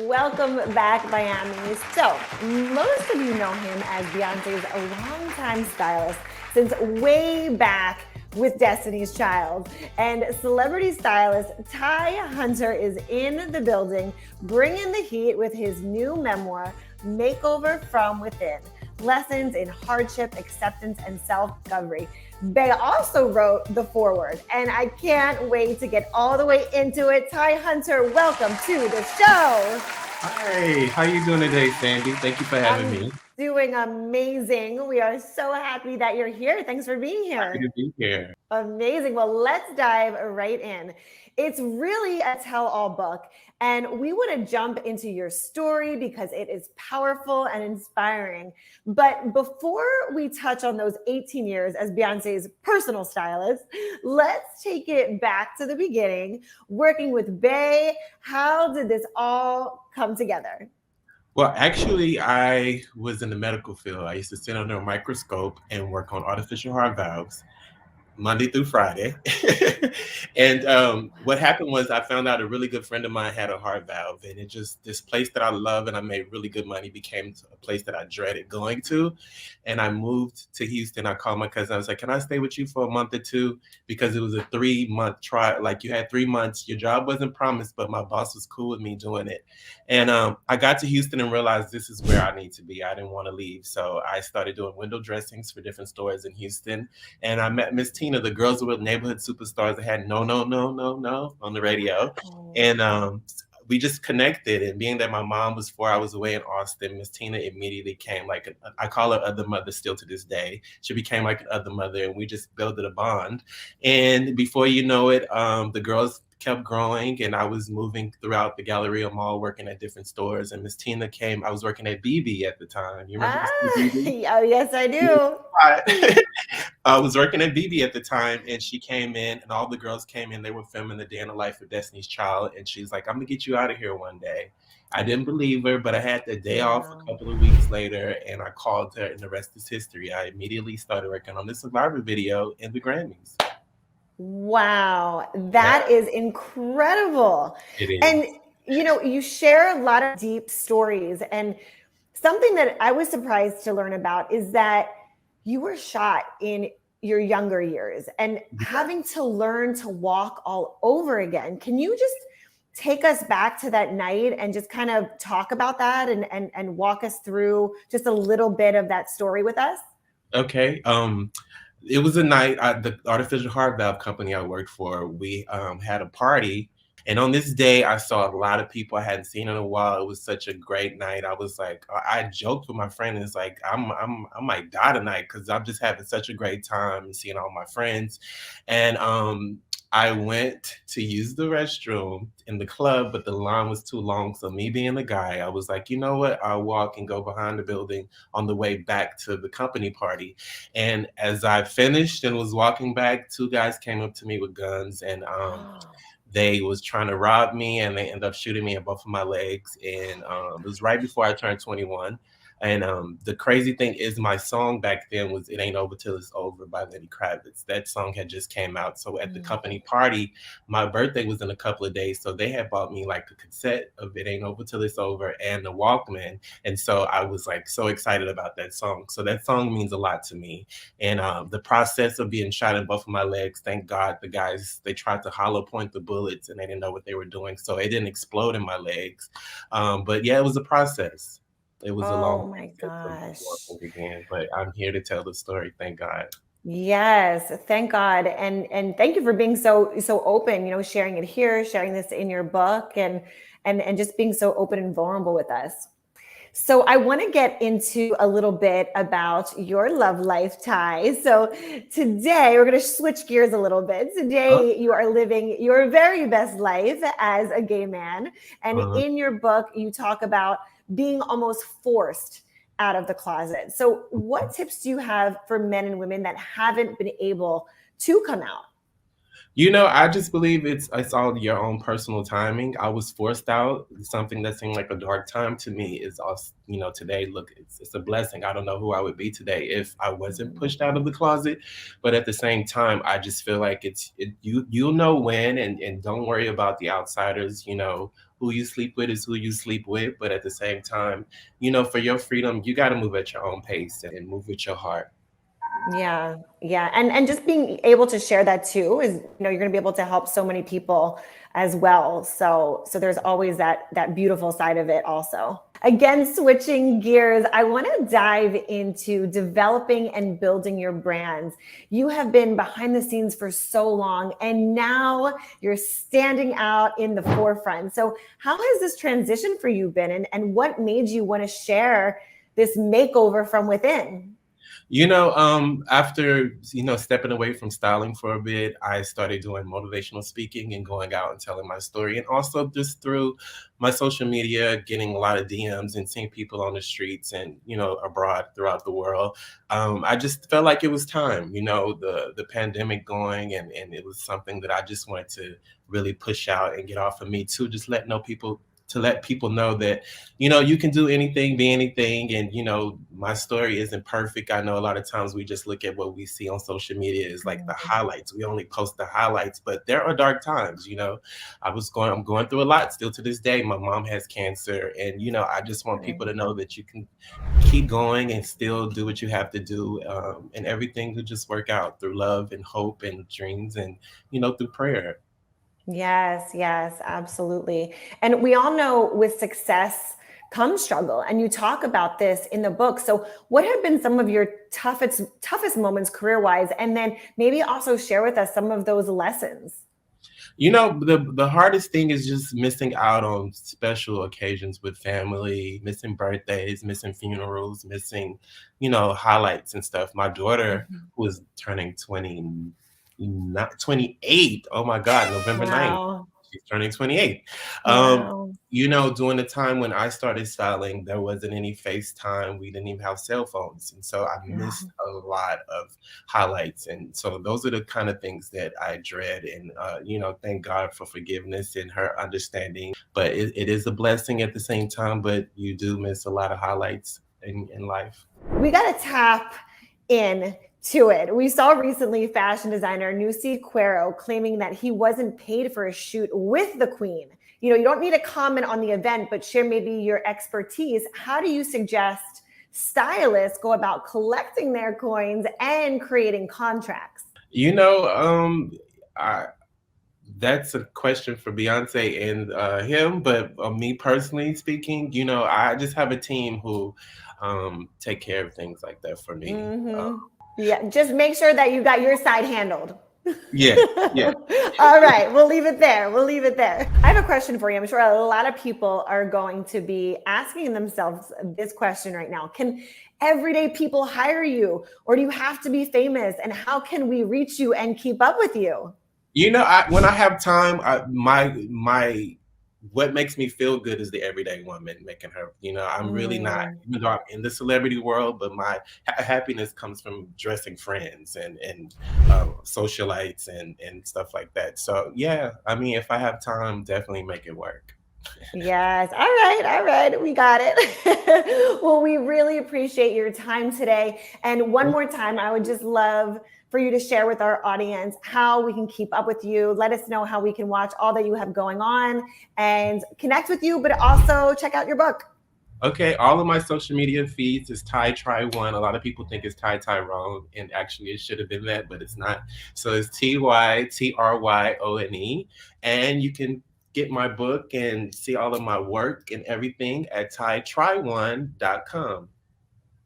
Welcome back, Miami. So, most of you know him as Beyonce's longtime stylist since way back with Destiny's Child. And celebrity stylist Ty Hunter is in the building, bringing the heat with his new memoir, Makeover from Within. Lessons in hardship, acceptance, and self-discovery. Bay also wrote the foreword, and I can't wait to get all the way into it. Ty Hunter, welcome to the show. Hi, how you doing today, Sandy? Thank you for having I'm me. doing amazing. We are so happy that you're here. Thanks for being Happy here. to be here. Amazing. Well, let's dive right in. It's really a tell all book, and we want to jump into your story because it is powerful and inspiring. But before we touch on those 18 years as Beyonce's personal stylist, let's take it back to the beginning. Working with Bey, how did this all come together? Well, actually, I was in the medical field. I used to sit under a microscope and work on artificial heart valves. Monday through Friday. And what happened was I found out a really good friend of mine had a heart valve, and it just this place that I love and I made really good money became a place that I dreaded going to. And I moved to Houston. I called my cousin. I was like, "Can I stay with you for a month or two?" Because it was a 3 month trial. Like you had 3 months. Your job wasn't promised, but my boss was cool with me doing it. And I got to Houston and realized this is where I need to be. I didn't want to leave, so I started doing window dressings for different stores in Houston, and I met Miss Tina, the Girls with Neighborhood Superstars that had No, No, No, No, No on the radio. Oh, And we just connected. And being that my mom was 4 hours away in Austin, Miss Tina immediately came like, I call her other mother still to this day. She became like an other mother, and we just built a bond. And before you know it, the girls kept growing, and I was moving throughout the Galleria Mall working at different stores. And Miss Tina came, I was working at BB at the time. You remember ah, Miss BB? oh, yes, I do. I was working at BB at the time, and she came in, and all the girls came in. They were filming the day in the life of Destiny's Child, and she's like, "I'm gonna get you out of here one day." I didn't believe her, but I had the day off a Wow. couple of weeks later, and I called her, and the rest is history. I immediately started working on the Survivor video in the Grammys. Wow, Yeah, that is incredible. it And is. you share a lot of deep stories. And something that I was surprised to learn about is that you were shot in your younger years and having to learn to walk all over again. Can you just take us back to that night and just kind of talk about that and walk us through just a little bit of that story with us? Okay. It was a night. The artificial heart valve company I worked for, we had a party, and on this day, I saw a lot of people I hadn't seen in a while. It was such a great night. I was like, I joked with my friend, and it's like, I might die tonight because I'm just having such a great time and seeing all my friends, and I went to use the restroom in the club, but the line was too long. So me being the guy, I was like, you know what? I'll walk and go behind the building on the way back to the company party. And as I finished and was walking back, two guys came up to me with guns, and they was trying to rob me, and they ended up shooting me in both of my legs. And it was right before I turned 21. And the crazy thing is, my song back then was "It Ain't Over Till It's Over" by Lenny Kravitz. That song had just came out. So at the Mm. company party, my birthday was in a couple of days. So they had bought me like a cassette of "It Ain't Over Till It's Over" and the Walkman. And so I was like so excited about that song. So that song means a lot to me. And the process of being shot in both of my legs, thank God the guys, they tried to hollow point the bullets and they didn't know what they were doing. So it didn't explode in my legs. But yeah, it was a process. It was a long Oh my process of gosh. walking again, but I'm here to tell the story, thank God. Yes, thank God. And thank you for being so open, sharing it here, sharing this in your book and just being so open and vulnerable with us. So I want to get into a little bit about your love life, Ty. So today we're going to switch gears a little bit. Uh, Today you are living your very best life as a gay man. And uh, in your book, you talk about being almost forced out of the closet. So what tips do you have for men and women that haven't been able to come out? I just believe it's all your own personal timing. I was forced out. Something that seemed like a dark time to me is also, today, look, it's a blessing. I don't know who I would be today if I wasn't pushed out of the closet. But at the same time, I just feel like you'll know when, and don't worry about the outsiders. Who you sleep with is who you sleep with. But at the same time, for your freedom, you got to move at your own pace and move with your heart. Yeah, yeah. And just being able to share that too is, you're going to be able to help so many people as well. So there's always that beautiful side of it also. Again, switching gears, I want to dive into developing and building your brands. You have been behind the scenes for so long, and now you're standing out in the forefront. So how has this transition for you been, and what made you want to share this makeover from within? After, stepping away from styling for a bit, I started doing motivational speaking and going out and telling my story. And also just through my social media, getting a lot of DMs and seeing people on the streets and, abroad throughout the world. I just felt like it was time, the pandemic going, and it was something that I just wanted to really push out and get off of me too. Just let people know that you can do anything, be anything. And my story isn't perfect. I know a lot of times we just look at what we see on social media is like the highlights. We only post the highlights, but there are dark times. I'm going through a lot still to this day. My mom has cancer, and I just want people to know that you can keep going and still do what you have to do, and everything will just work out through love and hope and dreams, and through prayer. Yes, yes, absolutely. And we all know with success comes struggle, and you talk about this in the book. So what have been some of your toughest moments career-wise? And then maybe also share with us some of those lessons. The hardest thing is just missing out on special occasions with family, missing birthdays, missing funerals, missing, highlights and stuff. My daughter, Mhm. who is turning 20, not 28. Oh my God, November 9th. Wow. She's turning 28. Wow. During the time when I started styling, there wasn't any FaceTime. We didn't even have cell phones. And so I missed Wow. a lot of highlights. And so those are the kind of things that I dread. And, thank God for forgiveness and her understanding. But it is a blessing at the same time, but you do miss a lot of highlights in life. We got to tap in to it. We saw recently fashion designer Nusi Quero claiming that he wasn't paid for a shoot with the Queen. You don't need to comment on the event, but share maybe your expertise. How do you suggest stylists go about collecting their coins and creating contracts? I, that's a question for Beyonce and him, but me personally speaking, I just have a team who take care of things like that for me. Yeah, just make sure that you got your side handled. Yeah, yeah. All right, we'll leave it there. We'll leave it there. I have a question for you. I'm sure a lot of people are going to be asking themselves this question right now. Can everyday people hire you, or do you have to be famous? And how can we reach you and keep up with you? When I have time, my what makes me feel good is the everyday woman making her. I'm really not, Mm. even though I'm in the celebrity world, but my happiness comes from dressing friends and socialites and stuff like that. So yeah, I mean, if I have time, definitely make it work. Yes. All right. All right. We got it. Well, we really appreciate your time today. And one more time, I would just love for you to share with our audience how we can keep up with you. Let us know how we can watch all that you have going on and connect with you, but also check out your book. Okay, all of my social media feeds is Ty Try One. A lot of people think it's Ty Tyrone, and actually it should have been that, but it's not. So it's TYTRYONE, and you can get my book and see all of my work and everything at tytryone.com.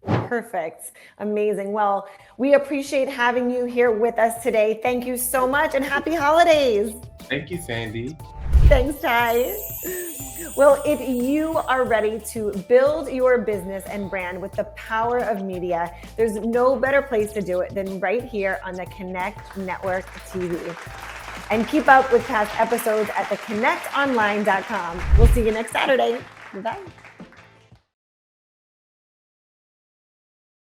Perfect. Amazing. Well, we appreciate having you here with us today. Thank you so much and happy holidays. Thank you, Sandy. Thanks, Ty. Well, if you are ready to build your business and brand with the power of media, there's no better place to do it than right here on the Connect Network TV. And keep up with past episodes at theconnectonline.com. We'll see you next Saturday. Bye.